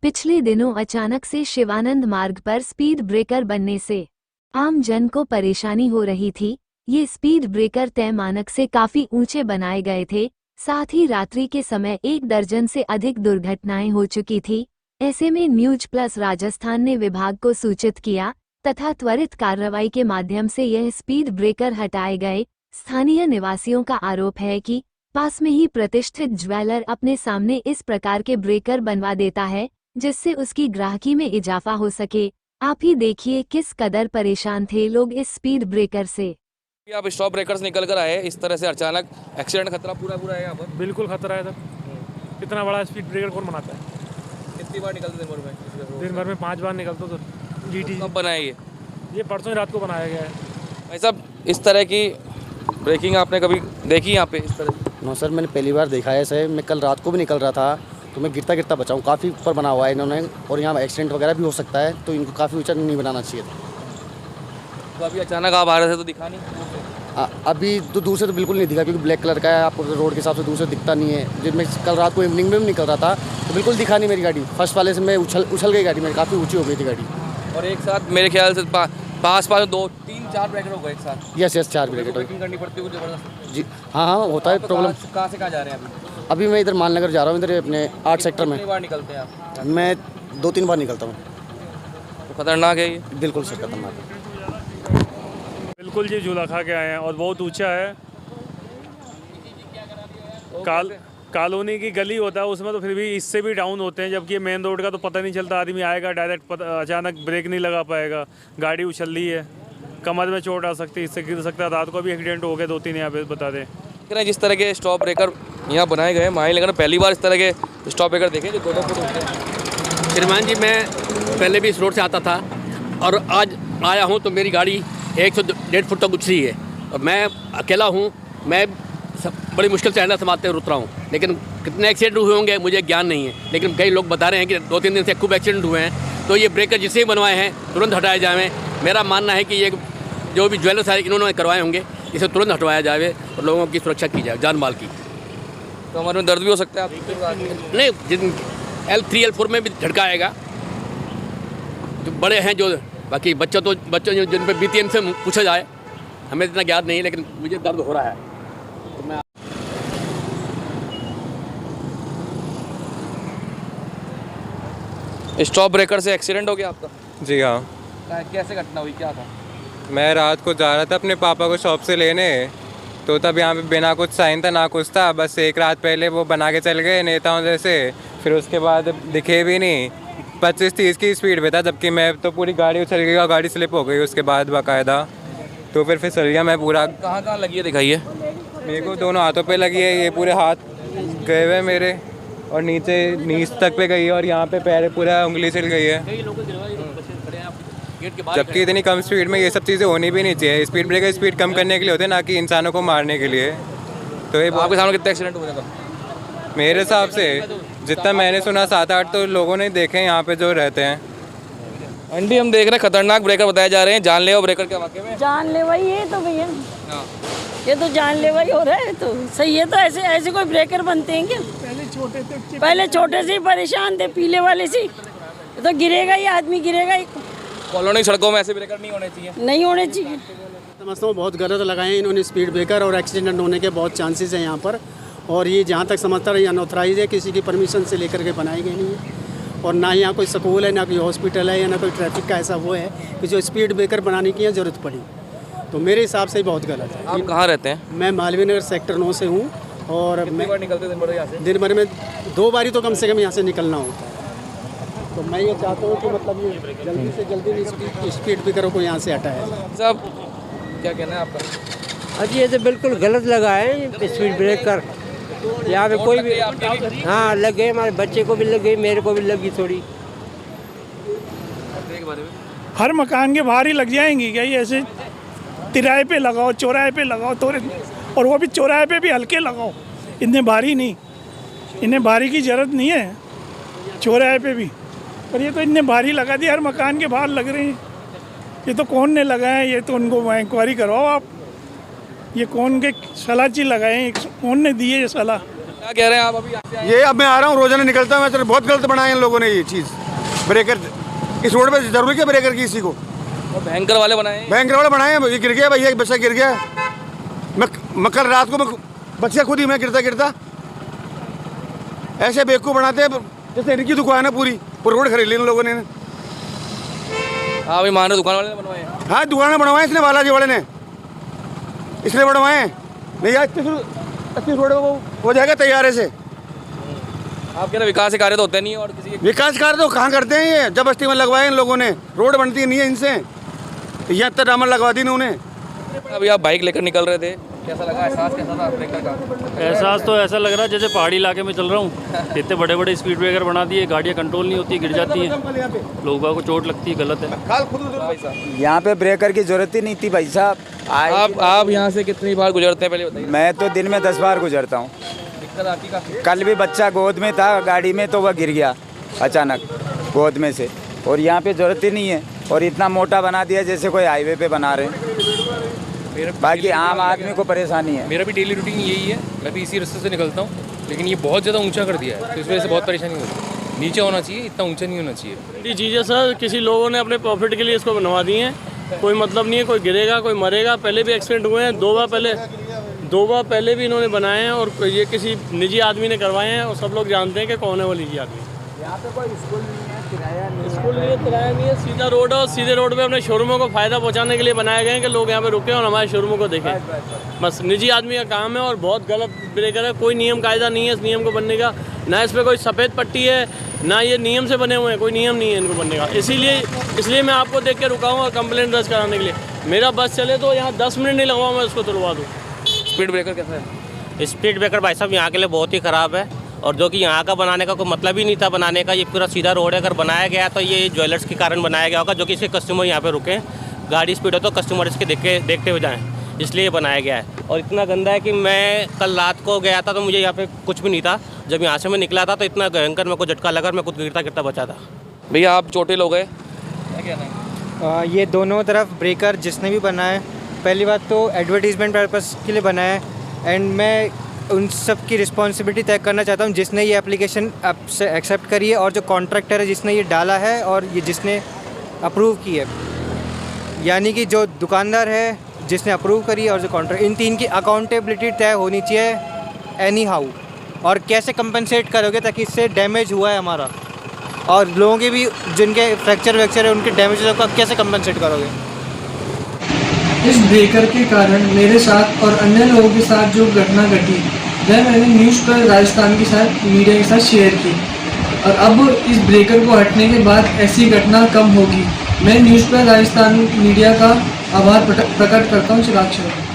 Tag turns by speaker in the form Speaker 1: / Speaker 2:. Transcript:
Speaker 1: पिछले दिनों अचानक से शिवानंद मार्ग पर स्पीड ब्रेकर बनने से आम जन को परेशानी हो रही थी। ये स्पीड ब्रेकर तय मानक से काफी ऊंचे बनाए गए थे। साथ ही रात्रि के समय 1 दर्जन से अधिक दुर्घटनाएं हो चुकी थी। ऐसे में न्यूज प्लस राजस्थान ने विभाग को सूचित किया तथा त्वरित कार्रवाई के माध्यम से यह स्पीड ब्रेकर हटाए गए। स्थानीय निवासियों का आरोप है कि पास में ही प्रतिष्ठित ज्वेलर अपने सामने इस प्रकार के ब्रेकर बनवा देता है, जिससे उसकी ग्राहकी में इजाफा हो सके। आप ही देखिए किस कदर परेशान थे लोग इस स्पीड ब्रेकर से।
Speaker 2: आप स्टॉप ब्रेकर्स निकल कर आए, इस तरह से अचानक एक्सीडेंट खतरा पूरा है यहाँ पर।
Speaker 3: बिल्कुल खतरा है सर। इतना बड़ा स्पीड ब्रेकर कौन बनाता है?
Speaker 2: कितनी बार निकलते दिन भर में?
Speaker 3: दिन भर में 5 बार निकलता सर। GT
Speaker 2: कब बनाया
Speaker 3: ये परसों ही रात को बनाया गया है।
Speaker 2: भाई साहब, इस तरह की ब्रेकिंग आपने कभी देखी यहाँ पे इस तरह?
Speaker 4: नो सर, मैंने पहली बार देखा है ऐसे। मैं कल रात को भी निकल रहा था तो मैं गिरता गिरता बचाऊँ। काफ़ी ऊपर बना हुआ है इन्होंने, और यहाँ एक्सीडेंट वगैरह भी हो सकता है, तो इनको काफ़ी ऊंचा नहीं बनाना चाहिए था।
Speaker 2: तो अभी अचानक आप आ रहे थे तो दिखा नहीं?
Speaker 4: अभी तो दूर से तो बिल्कुल नहीं दिखा, क्योंकि ब्लैक कलर का है। आपको रोड के हिसाब से दूर से दिखता नहीं है। जब मैं कल रात को इवनिंग में भी निकल रहा था तो बिल्कुल दिखा नहीं मेरी गाड़ी। फर्स्ट वाले से मैं उछल गई गाड़ी, मेरी काफ़ी ऊँची हो गई थी गाड़ी।
Speaker 2: और एक साथ मेरे ख्याल से पास 2-3-4 ब्रेकर हो गए एक साथ।
Speaker 4: यस 4 ब्रेकर
Speaker 2: ब्रेकिंग करनी पड़ती है जबरदस्त।
Speaker 4: जी हाँ, होता है प्रॉब्लम।
Speaker 2: कहाँ से कहाँ जा रहे हैं
Speaker 4: अभी मैं इधर मालनगर जा रहा हूँ, इधर अपने 8 सेक्टर में।
Speaker 2: कितनी बार निकलते हैं आप?
Speaker 4: मैं 2-3 बार निकलता हूँ।
Speaker 2: तो खतरनाक है ये?
Speaker 4: बिल्कुल सर, खतरनाक है।
Speaker 3: बिल्कुल जी, झूला खा के आए हैं और बहुत ऊंचा है। कॉलोनी की गली होता है उसमें तो फिर भी इससे भी डाउन होते हैं, जबकि मेन रोड का तो पता नहीं चलता। आदमी आएगा डायरेक्ट, अचानक ब्रेक नहीं लगा पाएगा, गाड़ी उछल रही है, कमर में चोट आ सकती है, इससे गिर सकता है। रात को भी एक्सीडेंट हो गए 2-3 यहाँ पे, बता दें।
Speaker 2: जिस तरह के स्टॉप ब्रेकर यहाँ बनाए गए हैं, माही लेकर पहली बार इस तरह के स्टॉप ब्रेकर देखे जो गोदा फुट होते हैं।
Speaker 5: श्रीमान जी, मैं पहले भी इस रोड से आता था और आज आया हूँ तो मेरी गाड़ी 100-1.5 फुट तक उछली है और मैं अकेला हूँ। मैं बड़ी मुश्किल से हैंडल संभालते हुए उतरा हूँ, लेकिन कितने एक्सीडेंट हुए होंगे मुझे ज्ञान नहीं है। लेकिन कई लोग बता रहे हैं कि 2-3 दिन से खूब एक्सीडेंट हुए हैं, तो ये ब्रेकर जिससे ही बनवाए हैं तुरंत हटाए जाएँ। मेरा मानना है कि ये जो भी ज्वेलर्स है इन्होंने करवाए होंगे, इसे तुरंत हटवाया जाए और लोगों की सुरक्षा की जाए, जान माल की।
Speaker 2: तो हमारे में दर्द भी हो सकता है
Speaker 5: नहीं, जिन L3 L4 में भी झटका आएगा। जो बड़े हैं, जो बाकी बच्चों जिन पर बीती इनसे पूछा जाए, हमें इतना ज्ञात नहीं है, लेकिन मुझे दर्द हो रहा है। तो मैं
Speaker 2: स्टॉप ब्रेकर से एक्सीडेंट हो गया आपका?
Speaker 6: जी हाँ।
Speaker 2: कैसे घटना हुई, क्या था?
Speaker 6: मैं रात को जा रहा था अपने पापा को शॉप से लेने, तो तब यहाँ पे बिना कुछ साइन था ना कुछ था, बस एक रात पहले वो बना के चल गए नेताओं जैसे। फिर उसके बाद दिखे भी नहीं, 25-30 की स्पीड पे था, जबकि मैं तो पूरी गाड़ी उछल गई और गाड़ी स्लिप हो गई उसके बाद बाकायदा। तो फिर फिसल गया मैं पूरा।
Speaker 2: कहाँ लगी है दिखाइए?
Speaker 6: मेरे को दोनों हाथों पे लगी है, ये पूरे हाथ गए हुए मेरे, और नीचे नीच तक पे गई है, और यहाँ पे पैर पूरा उंगली छिल गई है। जबकि इतनी कम स्पीड में ये सब चीज़ें होनी भी नहीं चाहिए। स्पीड ब्रेकर स्पीड कम करने के लिए होते हैं, ना कि इंसानों को मारने के लिए। तो ये
Speaker 2: आपके सामने कितने एक्सीडेंट हुए थे?
Speaker 6: मेरे हिसाब से जितना मैंने सुना 7-8 तो लोगों ने देखे यहाँ पे जो रहते हैं।
Speaker 2: आंटी, हम देख रहे हैं खतरनाक ब्रेकर बताए जा रहे हैं, जानलेवा ब्रेकर के वाकई में?
Speaker 7: जानलेवा ही है तो भैया, ये तो जानलेवा ही हो रहा है। तो सही है, तो ऐसे कोई ब्रेकर बनते हैं क्या? पहले छोटे से ही परेशान थे, पीले वाले से। तो गिरेगा ही, आदमी गिरेगा ही।
Speaker 2: कॉलोनी सड़कों में ऐसे ब्रेकर नहीं होने चाहिए?
Speaker 7: नहीं होने चाहिए।
Speaker 8: समझता हूँ बहुत गलत लगाए हैं इन्होंने स्पीड ब्रेकर, और एक्सीडेंट होने के बहुत चांसेस हैं यहाँ पर। और ये जहाँ तक समझता रहा, अनऑथराइज है, किसी की परमिशन से लेकर के बनाई गई नहीं है। और ना यहाँ कोई स्कूल है, ना कोई हॉस्पिटल है, या ना कोई ट्रैफिक का ऐसा वो है कि जो स्पीड ब्रेकर बनाने की ज़रूरत पड़ी। तो मेरे हिसाब से बहुत गलत है।
Speaker 2: आप कहाँ रहते हैं?
Speaker 8: मैं मालवीय नगर सेक्टर 9 से हूँ। और
Speaker 2: मैं निकलते दिन भर यहाँ से?
Speaker 8: दिन भर में 2 बारी तो कम से कम यहाँ से निकलना होता है। तो मैं ये चाहता हूँ कि मतलब ये जल्दी से जल्दी स्पीड ब्रेकरों को यहाँ से हटाया जाए।
Speaker 2: साहब, क्या कहना है आपका?
Speaker 9: अजी, ये तो बिल्कुल गलत लगा है स्पीड ब्रेकर। यहाँ पे कोई भी, हाँ लग गए, हमारे बच्चे को भी लग गई, मेरे को भी लगी थोड़ी।
Speaker 3: हर मकान के बाहर ही लग जाएंगी क्या? ये ऐसे तिराहे पे लगाओ, चौराहे पे लगाओ, और वो भी चौराहे पे भी हल्के लगाओ, इतने भारी नहीं। इन्हें भारी की ज़रूरत नहीं है चौराहे पे भी, पर ये तो इतने भारी लगा दिए, हर मकान के बाहर लग रहे हैं। ये तो कौन ने लगाए? ये तो उनको इंक्वायरी करवाओ आप, ये कौन के सलाह चीज लगाए, कौन ने दिए ये सलाह?
Speaker 2: क्या कह रहे हैं आप अभी यहाँ से आए?
Speaker 10: ये अब मैं आ रहा हूँ, रोजाना निकलता हूँ मैं, तो बहुत गलत बनाए इन लोगों ने ये चीज़। ब्रेकर इस रोड पे जरूरी क्या ब्रेकर की इसी को?
Speaker 2: और भयंकर वाले बनाए हैं।
Speaker 10: भयंकर वाले बनाए हैं। ये गिर गया भैया, एक बच्चा गिर गया। मैं कल रात को बच्चा खुद ही मैं गिरता ऐसे बेवकूफ़ बनाते हैं जैसे इनकी दुकान है पूरी रोड खरीद ली इन लोगों ने।
Speaker 2: हाँ भाई मान रहे दुकान वाले ने बनवाए हैं।
Speaker 10: हाँ दुकान बनवाए इसने, बालाजी वाले ने इसलिए बनवाए हैं। नहीं यार 30 रोड हो जाएगा तैयार से।
Speaker 2: आप कह रहे विकास कार्य तो होते नहीं है और किसी
Speaker 10: विकास कार्य तो कहाँ करते हैं? ये जबरदस्ती में लगवाए इन लोगों ने, रोड बनती नहीं है इनसे। यहाँ तक डामर लगवा दी इन्होंने।
Speaker 2: अभी आप बाइक लेकर निकल रहे थे, कैसा लगा? एहसास कैसा था ब्रेकर का?
Speaker 11: एहसास तो ऐसा लग रहा है जैसे पहाड़ी इलाके में चल रहा हूँ। इतने बड़े बड़े स्पीड ब्रेकर बना दिए, गाड़ियाँ कंट्रोल नहीं होती, गिर जाती हैं, लोगों को चोट लगती है, गलत है।
Speaker 12: यहाँ पे ब्रेकर की जरूरत ही नहीं थी भाई साहब।
Speaker 2: आप यहाँ से कितनी बार गुजरते हैं पहले बताइए?
Speaker 12: मैं तो दिन में 10 बार गुजरता हूँ।
Speaker 2: दिक्कत आती काफी?
Speaker 12: कल भी बच्चा गोद में था गाड़ी में, तो वह गिर गया अचानक गोद में से। और यहाँ पे जरूरत ही नहीं है, और इतना मोटा बना दिया जैसे कोई हाईवे पे बना रहे हैं। बाकी आम आदमी को परेशानी है।
Speaker 13: मेरा भी डेली रूटीन यही है, मैं भी इसी रास्ते से निकलता हूँ, लेकिन ये बहुत ज़्यादा ऊंचा कर दिया है, तो इस वजह से बहुत परेशानी होती है। नीचे होना चाहिए, इतना ऊंचा नहीं होना चाहिए।
Speaker 11: ये चीज़ें सर किसी लोगों ने अपने प्रॉफिट के लिए इसको बनवा दी हैं, कोई मतलब नहीं है, कोई गिरेगा कोई मरेगा। पहले भी एक्सीडेंट हुए हैं, दो बार पहले भी इन्होंने बनाए हैं, और ये किसी निजी आदमी ने करवाए हैं, और सब लोग जानते हैं कि कौन है वो निजी आदमी।
Speaker 12: यहाँ पे कोई स्कूल नहीं है, किराया नहीं है।
Speaker 11: स्कूल नहीं है, किराया नहीं है, सीधा रोड है, और सीधे रोड पे अपने शोरूमों को फ़ायदा पहुंचाने के लिए बनाए गए हैं कि लोग यहाँ पे रुके और हमारे शोरूमों को देखें। बस निजी आदमी का काम है, और बहुत गलत ब्रेकर है। कोई नियम कायदा नहीं है इस नियम को बनने का, ना इस पर कोई सफ़ेद पट्टी है, ना ये नियम से बने हुए हैं, कोई नियम नहीं है इनको बनने का। इसलिए मैं आपको देख के रुका हूँ और कंप्लेंट दर्ज कराने के लिए। मेरा बस चले तो यहाँ 10 मिनट नहीं लगवा, मैं उसको तुड़वा दूँ।
Speaker 2: स्पीड ब्रेकर कैसा है?
Speaker 14: स्पीड ब्रेकर भाई साहब यहाँ के लिए बहुत ही ख़राब है, और जो कि यहाँ का बनाने का कोई मतलब ही नहीं था बनाने का। ये पूरा सीधा रोड है, अगर बनाया गया तो ये ज्वेलर्स के कारण बनाया गया होगा, जो कि इसके कस्टमर यहाँ पे रुके, गाड़ी स्पीड हो तो कस्टमर इसके देखते हुए जाएँ, इसलिए ये बनाया गया है। और इतना गंदा है कि मैं कल रात को गया था तो मुझे यहाँ पे कुछ भी नहीं था, जब यहाँ से मैं निकला था तो इतना भयंकर मेरे को झटका लगा, मैं खुद गिरता बचा था।
Speaker 2: भैया आप चोटिल हो गए, क्या कहना है?
Speaker 15: ये दोनों तरफ ब्रेकर जिसने भी बनाया, पहली बात तो एडवर्टीज़मेंट पर्पस के लिए बनाया है, एंड मैं उन सब की रिस्पॉन्सिबिलिटी तय करना चाहता हूँ जिसने ये एप्लीकेशन आपसे एक्सेप्ट करी है, और जो कॉन्ट्रैक्टर है जिसने ये डाला है, और ये जिसने अप्रूव की है, यानी कि जो दुकानदार है जिसने अप्रूव करी है और जो कॉन्ट्रैक्ट, इन तीन की अकाउंटेबिलिटी तय होनी चाहिए एनी हाउ। और कैसे कंपनसेट करोगे ताकि इससे डैमेज हुआ है हमारा, और लोगों के भी जिनके फ्रैक्चर है उनके डैमेज को कैसे कंपनसेट करोगे?
Speaker 16: इस ब्रेकर के कारण मेरे साथ और अन्य लोगों के साथ जो घटना घटी वह मैंने न्यूज़ पर राजस्थान के साथ मीडिया के साथ शेयर की, और अब इस ब्रेकर को हटने के बाद ऐसी घटना कम होगी। मैं न्यूज़ पर राजस्थान मीडिया का आभार प्रकट करता हूँ। चिराग शर्मा।